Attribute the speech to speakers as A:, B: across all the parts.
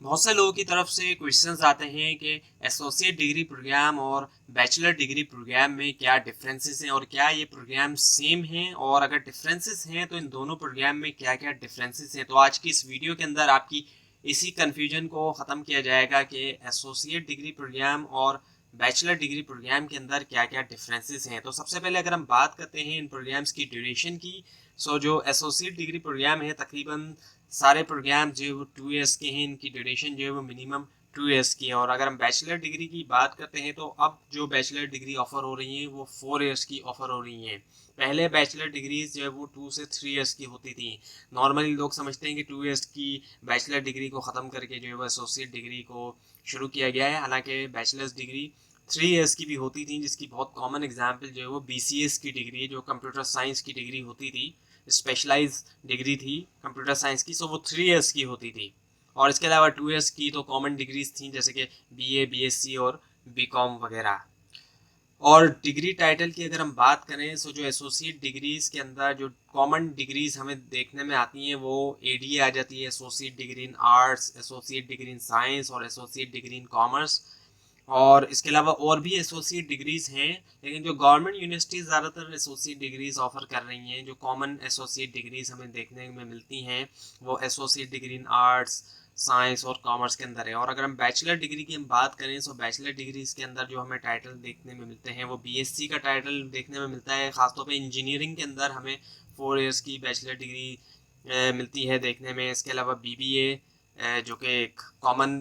A: बहुत से लोगों की तरफ से क्वेश्चंस आते हैं कि एसोसिएट डिग्री प्रोग्राम और बैचलर डिग्री प्रोग्राम में क्या डिफरेंसेस हैं और क्या ये प्रोग्राम सेम हैं, और अगर डिफरेंसेस हैं तो इन दोनों प्रोग्राम में क्या क्या डिफरेंसेस हैं। तो आज की इस वीडियो के अंदर आपकी इसी कन्फ्यूजन को ख़त्म किया जाएगा कि एसोसिएट डिग्री प्रोग्राम और बैचलर डिग्री प्रोग्राम के अंदर क्या क्या डिफरेंसेस हैं। तो सबसे पहले अगर हम बात करते हैं इन प्रोग्राम्स की ड्यूरेशन की, जो एसोसिएट डिग्री प्रोग्राम है तकरीबन सारे प्रोग्राम जो है वो 2 ईयर्स के हैं, इनकी ड्यूरेशन जो है वो मिनिमम 2 ईयर्स की है। और अगर हम बैचलर डिग्री की बात करते हैं तो अब जो बैचलर डिग्री ऑफर हो रही हैं वो 4 ईयर्स की ऑफर हो रही हैं। पहले बैचलर डिग्रीज जो है वो 2 से 3 ईयर्स की होती थी। नॉर्मली लोग समझते हैं कि 2 ईयर्स की बैचलर डिग्री को ख़त्म करके जो है वो एसोसिएट डिग्री को शुरू किया गया है। हालांकि बैचलर्स डिग्री 3 ईयर्स की भी होती थी, जिसकी बहुत कॉमन एग्जाम्पल जो है वो BCS की डिग्री है, जो कंप्यूटर साइंस की डिग्री होती थी, स्पेशलाइज डिग्री थी कंप्यूटर साइंस की। सो वो 3 ईयर्स की होती थी। और इसके अलावा 2 ईयर्स की तो कॉमन डिग्रीज थी, जैसे कि BA BSc और BCom वगैरह। और डिग्री टाइटल की अगर हम बात करें तो जो एसोसिएट डिग्रीज के अंदर जो कॉमन डिग्रीज हमें देखने में आती हैं वो ADA आ जाती है, associate degree in arts, associate degree in science और एसोसिएट डिग्री इन कॉमर्स। और इसके अलावा और भी एसोसिएट डिग्रीज हैं, लेकिन जो गवर्नमेंट यूनिवर्सिटीज़ ज़्यादातर एसोसिएट डिग्रीज ऑफर कर रही हैं, जो कॉमन एसोसिएट डिग्रीज हमें देखने में मिलती हैं वो associate degree in arts, science और कॉमर्स के अंदर है। और अगर हम बैचलर डिग्री की हम बात करें तो बैचलर डिग्रीज के अंदर जो हमें टाइटल देखने में मिलते हैं वो BSc का टाइटल देखने में मिलता है। खासतौर पे इंजीनियरिंग के अंदर हमें 4 ईयर्स की बैचलर डिग्री मिलती है देखने में। इसके अलावा BBA जो कि एक कॉमन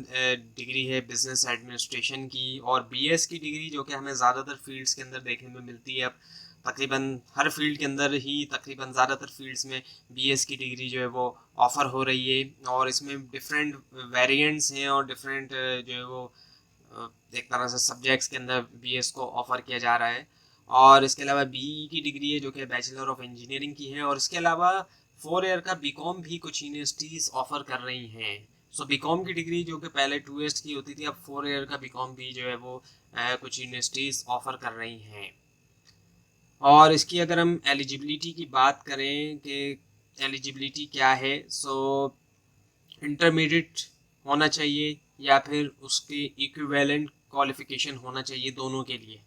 A: डिग्री है बिजनेस एडमिनिस्ट्रेशन की, और BS की डिग्री जो कि हमें ज़्यादातर फील्ड्स के अंदर देखने में मिलती है। अब तकरीबन हर फील्ड के अंदर ही तकरीबन ज़्यादातर फील्ड्स में BS की डिग्री जो है वो ऑफ़र हो रही है। और इसमें डिफरेंट वेरिएंट्स हैं और डिफरेंट जो है वो एक तरह से सब्जेक्ट्स के अंदर BS को ऑफ़र किया जा रहा है। और इसके अलावा BE की डिग्री है जो कि बैचलर ऑफ इंजीनियरिंग की है। और इसके अलावा 4 ईयर का BCom भी कुछ यूनिवर्सिटीज़ ऑफ़र कर रही हैं। BCom की डिग्री जो कि पहले 2 ईयर्स की होती थी, अब 4 ईयर का BCom भी जो है वो कुछ यूनिवर्सिटीज़ ऑफ़र कर रही हैं। और इसकी अगर हम एलिजिबिलिटी की बात करें कि एलिजिबिलिटी क्या है, इंटरमीडिएट होना चाहिए या फिर उसके इक्विवेलेंट क्वालिफिकेशन होना चाहिए दोनों के लिए।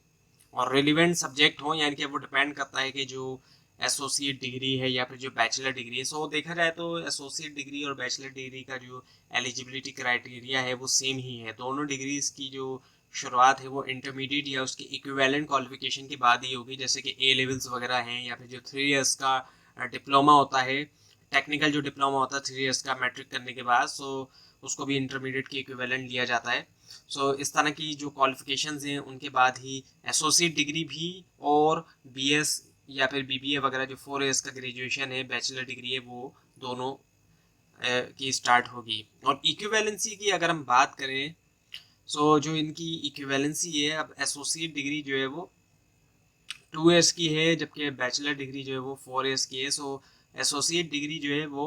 A: और रिलेवेंट सब्जेक्ट हो, यानी कि वो डिपेंड करता है कि जो एसोसिएट डिग्री है या फिर जो बैचलर डिग्री है। देखा जाए तो एसोसिएट डिग्री और बैचलर डिग्री का जो एलिजिबिलिटी क्राइटेरिया है वो सेम ही है। दोनों डिग्रीज की जो शुरुआत है वो इंटरमीडिएट या उसके इक्विवेलेंट क्वालिफिकेशन के बाद ही होगी, जैसे कि A लेवल्स वगैरह हैं, या फिर जो 3 ईयर्स का डिप्लोमा होता है, टेक्निकल जो डिप्लोमा होता है 3 ईयर्स का मैट्रिक करने के बाद, उसको भी इंटरमीडिएट के इक्विवेलेंट लिया जाता है। इस तरह की जो क्वालिफिकेशंस हैं उनके बाद ही एसोसिएट डिग्री भी और BS या फिर BBA वगैरह जो 4 ईयर्स का ग्रेजुएशन है बैचलर डिग्री है वो दोनों की स्टार्ट होगी। और इक्विवेलेंसी की अगर हम बात करें जो इनकी इक्विवेलेंसी है, अब एसोसिएट डिग्री जो है वो 2 ईयर्स की है जबकि बैचलर डिग्री जो है वो 4 ईयर्स की है। एसोसिएट डिग्री जो है वो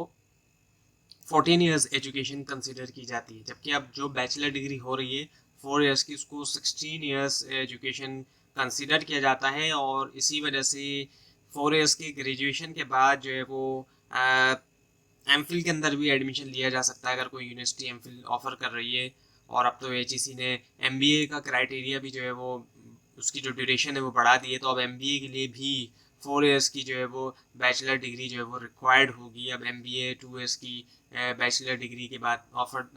A: 14 ईयर्स एजुकेशन कंसिडर की जाती है, जबकि अब जो बैचलर डिग्री हो रही है 4 ईयर्स की, उसको 16 ईयर्स एजुकेशन कंसिडर किया जाता है। और इसी वजह से 4 ईयर्स के ग्रेजुएशन के बाद जो है वो MPhil के अंदर भी एडमिशन लिया जा सकता है अगर कोई यूनिवर्सिटी MPhil ऑफर कर रही है। और अब तो HEC ने MBA का क्राइटेरिया भी जो है वो उसकी जो ड्यूरेशन है वो बढ़ा दी है, तो अब MBA के लिए भी 4 ईयर्स की जो है वो बैचलर डिग्री जो है वो रिक्वायर्ड होगी। अब MBA 2 ईयर्स की बैचलर डिग्री के बाद ऑफर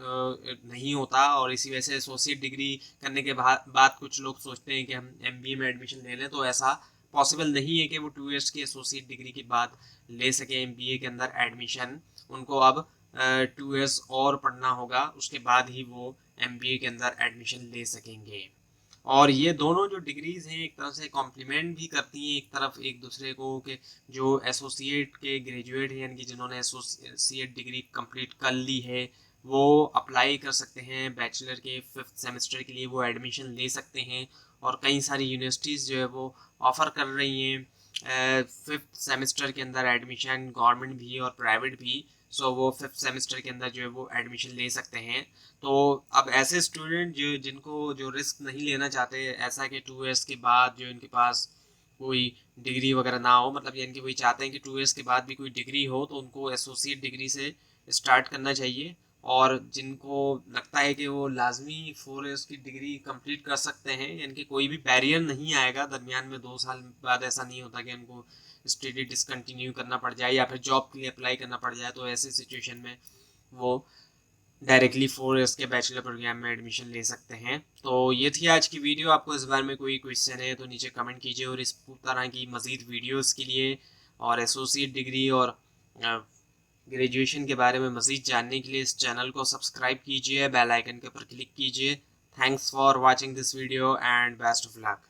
A: नहीं होता, और इसी वजह से एसोसिएट डिग्री करने के बाद कुछ लोग सोचते हैं कि हम MBA में एडमिशन ले लें, तो ऐसा पॉसिबल नहीं है कि वो 2 ईयर्स की एसोसिएट डिग्री के बाद ले सके MBA के अंदर एडमिशन। उनको अब 2 ईयर्स और पढ़ना होगा, उसके बाद ही वो MBA के अंदर एडमिशन ले सकेंगे। और ये दोनों जो डिग्रीज हैं एक तरह से कॉम्प्लीमेंट भी करती हैं एक तरफ एक दूसरे को, कि जो एसोसिएट के ग्रेजुएट हैं यानी कि जिन्होंने एसोसिएट डिग्री कंप्लीट कर ली है वो अप्लाई कर सकते हैं बैचलर के 5th सेमेस्टर के लिए, वो एडमिशन ले सकते हैं। और कई सारी यूनिवर्सिटीज़ जो है वो ऑफ़र कर रही हैं 5th सेमेस्टर के अंदर एडमिशन, गवर्नमेंट भी और प्राइवेट भी। वो 5th सेमेस्टर के अंदर जो है वो एडमिशन ले सकते हैं। तो अब ऐसे स्टूडेंट जिनको जो रिस्क नहीं लेना चाहते, ऐसा कि 2 ईयर्स के बाद जो इनके पास कोई डिग्री वगैरह ना हो, मतलब यानी कि वही चाहते हैं कि 2 ईयर्स के बाद भी कोई डिग्री हो, तो उनको एसोसिएट डिग्री से स्टार्ट करना चाहिए। और जिनको लगता है कि वो लाजमी 4 इयर्स की डिग्री कंप्लीट कर सकते हैं, यानी कि कोई भी बैरियर नहीं आएगा दरमियान में, 2 साल बाद ऐसा नहीं होता कि उनको स्टडी डिसकंटिन्यू करना पड़ जाए या फिर जॉब के लिए अप्लाई करना पड़ जाए, तो ऐसे सिचुएशन में वो डायरेक्टली 4 इयर्स के बैचलर प्रोग्राम में एडमिशन ले सकते हैं। तो ये थी आज की वीडियो। आपको इस बारे में कोई क्वेश्चन है तो नीचे कमेंट कीजिए, और इस तरह की मज़ीद वीडियोस के लिए और एसोसिएट डिग्री और ग्रेजुएशन के बारे में मज़ीद जानने के लिए इस चैनल को सब्सक्राइब कीजिए, बेल आइकन के ऊपर क्लिक कीजिए। Thanks for watching this video and best of luck.